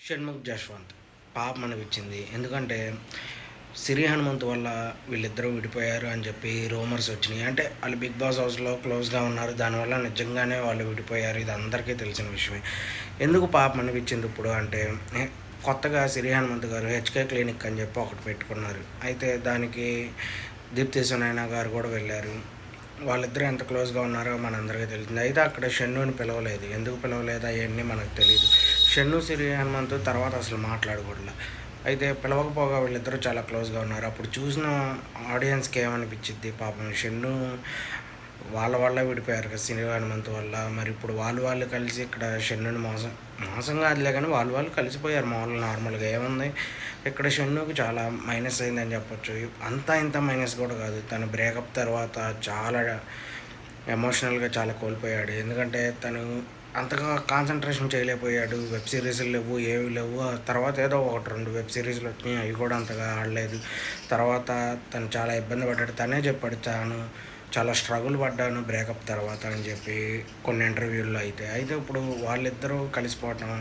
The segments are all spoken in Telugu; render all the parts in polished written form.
షణ్ముఖ్ జశ్వంత్ పాపం అనిపించింది. ఎందుకంటే సిరి హనుమంత్ వల్ల వీళ్ళిద్దరూ విడిపోయారు అని చెప్పి రూమర్స్ వచ్చినాయి. అంటే వాళ్ళు బిగ్ బాస్ హౌస్లో క్లోజ్గా ఉన్నారు, దానివల్ల నిజంగానే వాళ్ళు విడిపోయారు, ఇది అందరికీ తెలిసిన విషయమే. ఎందుకు పాపం అనిపించింది ఇప్పుడు అంటే, కొత్తగా సిరి హనుమంత్ గారు హెచ్కే క్లినిక్ అని చెప్పి ఒకటి పెట్టుకున్నారు. అయితే దానికి దీప్తి సునైనా గారు కూడా వెళ్ళారు. వాళ్ళిద్దరూ ఎంత క్లోజ్గా ఉన్నారో మనందరికీ తెలిసింది. అయితే అక్కడ షన్నుని పిలవలేదు. ఎందుకు పిలవలేదు అవన్నీ మనకు తెలియదు. షన్ను సిరి హనుమంత్ తర్వాత అసలు మాట్లాడకూడదు. అయితే పిలవకపోగా వీళ్ళిద్దరూ చాలా క్లోజ్గా ఉన్నారు. అప్పుడు చూసిన ఆడియన్స్కి ఏమనిపించిద్ది, పాపం షన్ను వాళ్ళ వల్ల విడిపోయారు కదా సిరి హనుమంత్ వల్ల. మరి ఇప్పుడు వాళ్ళు కలిసి ఇక్కడ షన్నుని మోసం కాదులే, కానీ వాళ్ళు కలిసిపోయారు మామూలు నార్మల్గా. ఏముంది ఇక్కడ షన్నుకి చాలా మైనస్ అయిందని చెప్పొచ్చు. అంతా ఇంత మైనస్ కూడా కాదు, తను బ్రేకప్ తర్వాత చాలా ఎమోషనల్గా చాలా కోల్పోయాడు. ఎందుకంటే తను అంతగా కాన్సన్ట్రేషన్ చేయలేకపోయాడు. వెబ్ సిరీస్లు లేవు, ఏవి లేవు. ఆ తర్వాత ఏదో ఒకటి రెండు వెబ్ సిరీస్లు వచ్చినాయి, అవి కూడా అంతగా ఆడలేదు. తర్వాత తను చాలా ఇబ్బంది పడ్డాడు. తనే చెప్పాడు, తాను చాలా స్ట్రగుల్ పడ్డాను బ్రేకప్ తర్వాత అని చెప్పి కొన్ని ఇంటర్వ్యూల్లో. అయితే ఇప్పుడు వాళ్ళిద్దరూ కలిసిపోవటం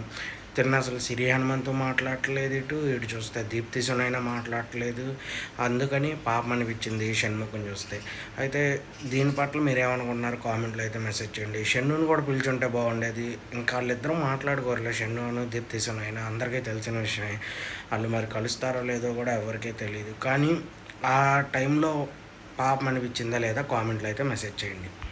తిన్న అసలు సిరి హనుమంతు మాట్లాడట్లేదు, ఇటు చూస్తే దీప్తి సునైనా మాట్లాడట్లేదు. అందుకని పాపం అనిపించింది షణ్ముఖం చూస్తే. అయితే దీని పట్ల మీరు ఏమనుకుంటున్నారు కామెంట్లో అయితే మెసేజ్ చేయండి. షన్నుని కూడా పిలిచుంటే బాగుండేది. ఇంకా వాళ్ళిద్దరూ మాట్లాడుకోరలే, షన్నును దీప్తి సునైనా, అందరికీ తెలిసిన విషయమే. వాళ్ళు మరి కలుస్తారో లేదో కూడా ఎవరికీ తెలియదు. కానీ ఆ టైంలో పాపం అనిపించిందా లేదా కామెంట్లో అయితే మెసేజ్ చేయండి.